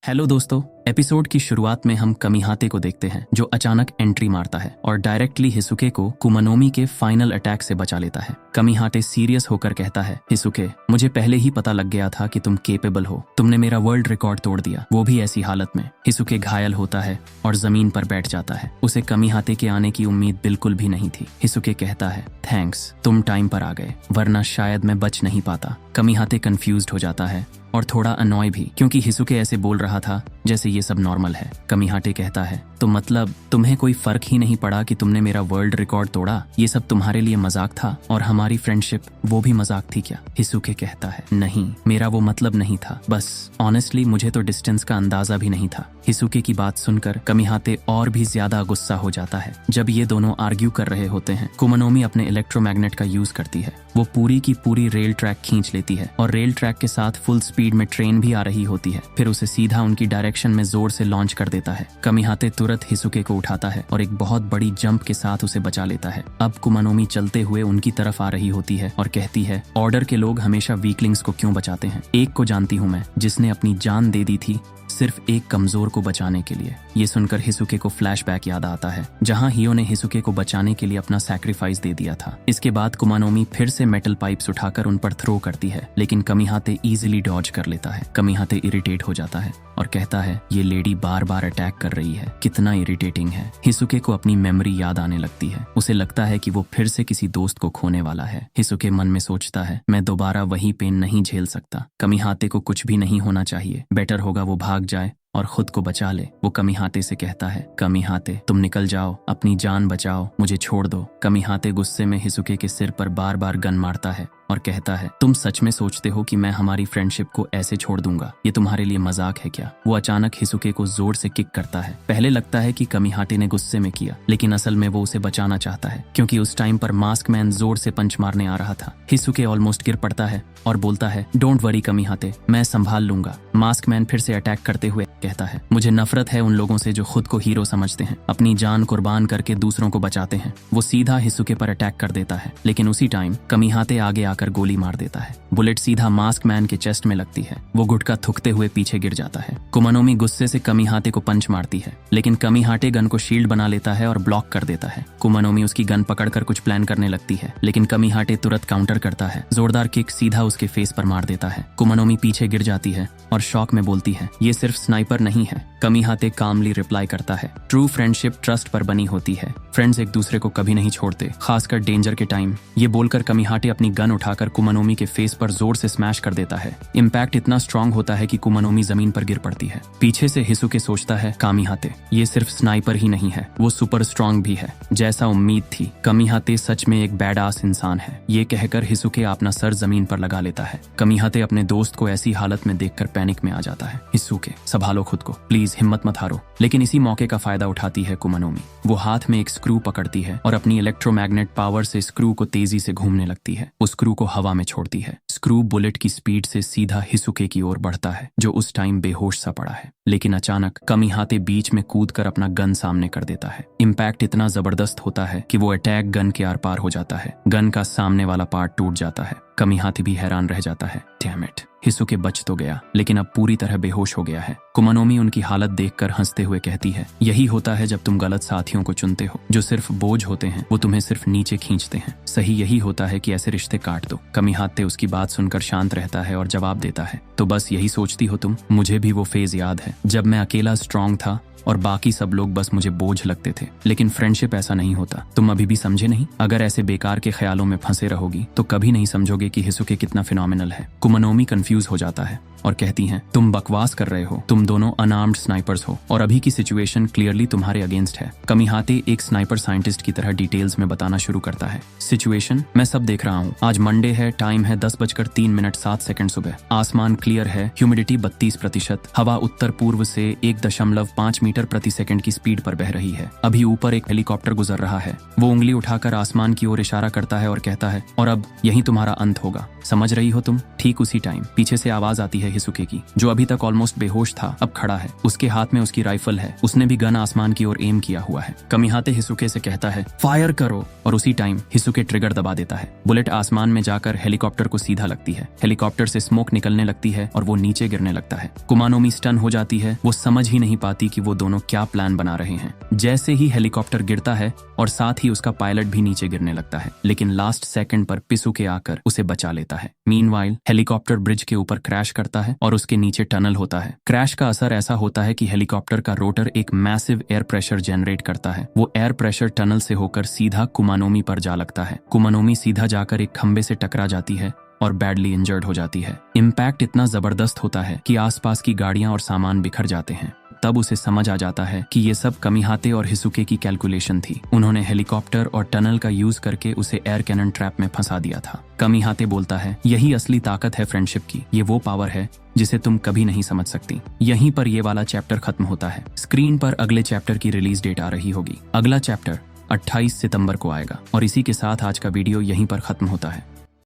Hello दोस्तों, episode की शुरुआत में हम कमिहाते को देखते हैं जो अचानक एंट्री मारता है और डायरेक्टली हिसुके को कुमानोमी के फाइनल अटैक से बचा लेता है। कमिहाते सीरियस होकर कहता है, हिसुके, मुझे पहले ही पता लग गया था कि तुम केपेबल हो। तुमने मेरा वर्ल्ड रिकॉर्ड तोड़ दिया, वो भी ऐसी हालत में। हिसुके घायल होता है और जमीन पर बैठ जाता है। उसे कमिहाते के आने की उम्मीद बिल्कुल भी नहीं थी। हिसुके कहता है, थैंक्स, तुम टाइम पर आ गए, वरना शायद मैं बच नहीं पाता। कमिहाते कंफ्यूज्ड हो जाता है और थोड़ा अनॉय भी, क्योंकि हिसुके ऐसे बोल रहा था जैसे ये सब नॉर्मल है। कमिहाते कहता है, तो मतलब तुम्हें कोई फर्क ही नहीं पड़ा कि तुमने मेरा वर्ल्ड रिकॉर्ड तोड़ा? ये सब तुम्हारे लिए मजाक था और हमारी फ्रेंडशिप वो भी मजाक थी क्या? हिसुके कहता है, नहीं, मेरा वो मतलब नहीं था। बस ऑनेस्टली मुझे तो डिस्टेंस का अंदाजा भी नहीं था। हिसुके की बात सुनकर कमिहाते और भी ज्यादा गुस्सा हो जाता है। जब ये दोनों आर्ग्यू कर रहे होते हैं, कुमानोमी अपने इलेक्ट्रोमैग्नेट का यूज करती है। वो पूरी की पूरी रेल ट्रैक खींच लेती है और रेल ट्रैक के साथ फुल स्पीड में ट्रेन भी आ रही होती है। फिर उसे सीधा उनकी डायरेक्शन में जोर से लॉन्च कर देता है। कमिहाते तुरंत हिसुके को उठाता है और एक बहुत बड़ी जंप के साथ उसे बचा लेता है। अब कुमानोमी चलते हुए उनकी तरफ आ रही होती है और कहती है, ऑर्डर के लोग हमेशा वीकलिंग्स को क्यों बचाते हैं? एक को जानती हूँ मैं, जिसने अपनी जान दे दी थी सिर्फ एक कमजोर को बचाने के लिए। ये सुनकर हिसुके को फ्लैशबैक याद आता है, जहां हियो ने हिसुके को बचाने के लिए अपना सैक्रिफाइस दे दिया था। इसके बाद कुमानोमी फिर से मेटल पाइप्स उठाकर उन पर थ्रो करती है, लेकिन कमिहाते इजीली डॉज कर लेता है। कमिहाते इरिटेट हो जाता है और कहता है, ये लेडी बार बार अटैक कर रही है, कितना इरिटेटिंग है। हिसुके को अपनी मेमोरी याद आने लगती है। उसे लगता है कि वो फिर से किसी दोस्त को खोने वाला है। हिसुके मन में सोचता है, मैं दोबारा वही पेन नहीं झेल सकता। कमिहाते को कुछ भी नहीं होना चाहिए, बेटर होगा वो भाग जाए और खुद को बचा ले। वो कमिहाते से कहता है, कमिहाते, तुम निकल जाओ, अपनी जान बचाओ, मुझे छोड़ दो। कमिहाते गुस्से में हिसुके के सिर पर बार बार गन मारता है और कहता है, तुम सच में सोचते हो कि मैं हमारी फ्रेंडशिप को ऐसे छोड़ दूंगा? ये तुम्हारे लिए मजाक है क्या? वो अचानक हिसुके को जोर से किक करता है। पहले लगता है कि कमिहाते ने गुस्से में किया, लेकिन असल में वो उसे बचाना चाहता है, क्योंकि उस टाइम पर मास्क मैन जोर से पंच मारने आ रहा था। हिसुके ऑलमोस्ट गिर पड़ता है और बोलता है, डोंट वरी कमिहाते, मैं संभाल लूंगा। मास्क मैन फिर से अटैक करते हुए कहता है, मुझे नफरत है उन लोगों से जो खुद को हीरो समझते हैं, अपनी जान कुर्बान करके दूसरों को बचाते हैं। वो सीधा हिसुके पर अटैक कर देता है, लेकिन उसी टाइम कमिहाते आगे आकर गोली मार देता है। बुलेट सीधा मास्क मैन के चेस्ट में लगती है। वो गुटका थुकते हुए पीछे गिर जाता है। कुमानोमी गुस्से से कमिहाते को पंच मारती है, लेकिन कमिहाते गन को शील्ड बना लेता है और ब्लॉक कर देता है। कुमानोमी उसकी गन पकड़कर कुछ प्लान करने लगती है, लेकिन कमिहाते तुरंत काउंटर करता है। जोरदार किक सीधा उसके फेस पर मार देता है। कुमानोमी पीछे गिर जाती है और शॉक में बोलती है, ये सिर्फ स्नाइपर नहीं है। कमिहाते कामली रिप्लाई करता है, ट्रू फ्रेंडशिप ट्रस्ट पर बनी होती है। फ्रेंड्स एक दूसरे को कभी नहीं छोड़ते, खासकर डेंजर के टाइम। ये बोलकर कमिहाते अपनी गन उठाकर कुमानोमी के फेस पर जोर से स्मैश कर देता है। इम्पैक्ट इतना स्ट्रांग होता है कि कुमानोमी जमीन पर गिर पड़ती है। पीछे से हिसुके सोचता है, कमिहाते ये सिर्फ स्नाइपर ही नहीं है, वो सुपर स्ट्रांग भी है, जैसा उम्मीद थी। कमिहाते सच में एक बैडआस इंसान है। ये कहकर हिसुके अपना सर जमीन पर लगा लेता है। कमिहाते अपने दोस्त को ऐसी हालत में देखकर पैनिक में आ जाता है। हिसुके, संभालो खुद को, प्लीज हिम्मत मत हारो। लेकिन इसी मौके का फायदा उठाती है कुमानोमी। वो हाथ में एक स्क्रू पकड़ती है और अपनी इलेक्ट्रोमैग्नेट पावर से स्क्रू को तेजी से घूमने लगती है। उस स्क्रू को हवा में छोड़ती है। स्क्रू बुलेट की स्पीड से सीधा हिसुके की ओर बढ़ता है, जो उस टाइम बेहोश सा पड़ा है। लेकिन अचानक कमिहाते बीच में कूदकर अपना गन सामने कर देता है। इम्पैक्ट इतना जबरदस्त होता है कि वो अटैक गन के आर पार हो जाता है। गन का सामने वाला पार्ट टूट जाता है। कमिहाते भी हैरान रह जाता है, डैम इट, हिसुके बच तो गया, लेकिन अब पूरी तरह बेहोश हो गया है। कुमानोमी उनकी हालत देखकर हंसते हुए कहती है, यही होता है जब तुम गलत साथियों को चुनते हो। जो सिर्फ बोझ होते हैं वो तुम्हें सिर्फ नीचे खींचते हैं। सही यही होता है कि ऐसे रिश्ते काट दो। कमिहाते उसकी बात सुनकर शांत रहता है और जवाब देता है, तो बस यही सोचती हो तुम? मुझे भी वो फेज याद है जब मैं अकेला स्ट्रांग था और बाकी सब लोग बस मुझे बोझ लगते थे। लेकिन फ्रेंडशिप ऐसा नहीं होता। तुम अभी भी समझे नहीं? अगर ऐसे बेकार के ख्यालों में फंसे रहोगी तो कभी नहीं समझोगे कि हिसुके कितना फिनोमिनल है। कुमानोमी कंफ्यूज हो जाता है और कहती हैं, तुम बकवास कर रहे हो, तुम दोनों अनआर्म्ड स्नाइपर्स हो और अभी की सिचुएशन क्लियरली तुम्हारे अगेंस्ट है। कमिहाते एक स्नाइपर साइंटिस्ट की तरह डिटेल्स में बताना शुरू करता है। सिचुएशन, मैं सब देख रहा हूँ। आज मंडे है, टाइम है 10:03 सुबह। आसमान क्लियर है, ह्यूमिडिटी 32%, हवा उत्तर पूर्व से 1.5 मीटर प्रति सेकंड की स्पीड पर बह रही है। अभी ऊपर एक हेलीकॉप्टर गुजर रहा है। वो उंगली उठाकर आसमान की ओर इशारा करता है और कहता है, और अब यही तुम्हारा अंत होगा। समझ रही हो तुम? ठीक उसी टाइम पीछे से आवाज आती है हिसुके की, जो अभी तक ऑलमोस्ट बेहोश था अब खड़ा है। उसके हाथ में उसकी राइफल है, उसने भी गन आसमान की ओर एम किया हुआ है। कमिहाते हिसुके से कहता है फायर करो, और उसी टाइम हिसुके ट्रिगर दबा देता है। बुलेट आसमान में जाकर हेलीकॉप्टर को सीधा लगती है। हेलीकॉप्टर से स्मोक निकलने लगती है और वो नीचे गिरने लगता है। कुमानोमी स्टन हो जाती है, वो समझ ही नहीं पाती कि वो दोनों क्या प्लान बना रहे हैं। जैसे ही हेलीकॉप्टर गिरता है और साथ ही उसका पायलट भी नीचे गिरने लगता है, लेकिन लास्ट सेकंड पर पिसुके आकर उसे बचा लेता है। मीनवाइल हेलीकॉप्टर ब्रिज के ऊपर क्रैश करता है और उसके नीचे टनल होता है। क्रैश का असर ऐसा होता है कि हेलीकॉप्टर का रोटर एक मैसिव एयर प्रेशर जनरेट करता है। वो एयर प्रेशर टनल से होकर सीधा कुमानोमी पर जा लगता है। कुमानोमी सीधा जाकर एक खंबे से टकरा जाती है और बैडली इंजर्ड हो जाती है। इम्पैक्ट इतना जबरदस्त होता है कि आसपास की गाड़ियां और सामान बिखर जाते हैं। तब उसे समझ आ जाता है कि ये सब कमिहाते और हिसुके की कैलकुलेशन थी। उन्होंने हेलीकॉप्टर और टनल का यूज करके उसे एयर कैनन ट्रैप में फंसा दिया था। कमिहाते बोलता है यही असली ताकत है फ्रेंडशिप की, ये वो पावर है जिसे तुम कभी नहीं समझ सकती। यहीं पर ये वाला चैप्टर खत्म होता है। स्क्रीन पर अगले चैप्टर की रिलीज डेट आ रही होगी। अगला चैप्टर 28 सितंबर को आएगा और इसी के साथ आज का वीडियो यहीं पर खत्म होता है।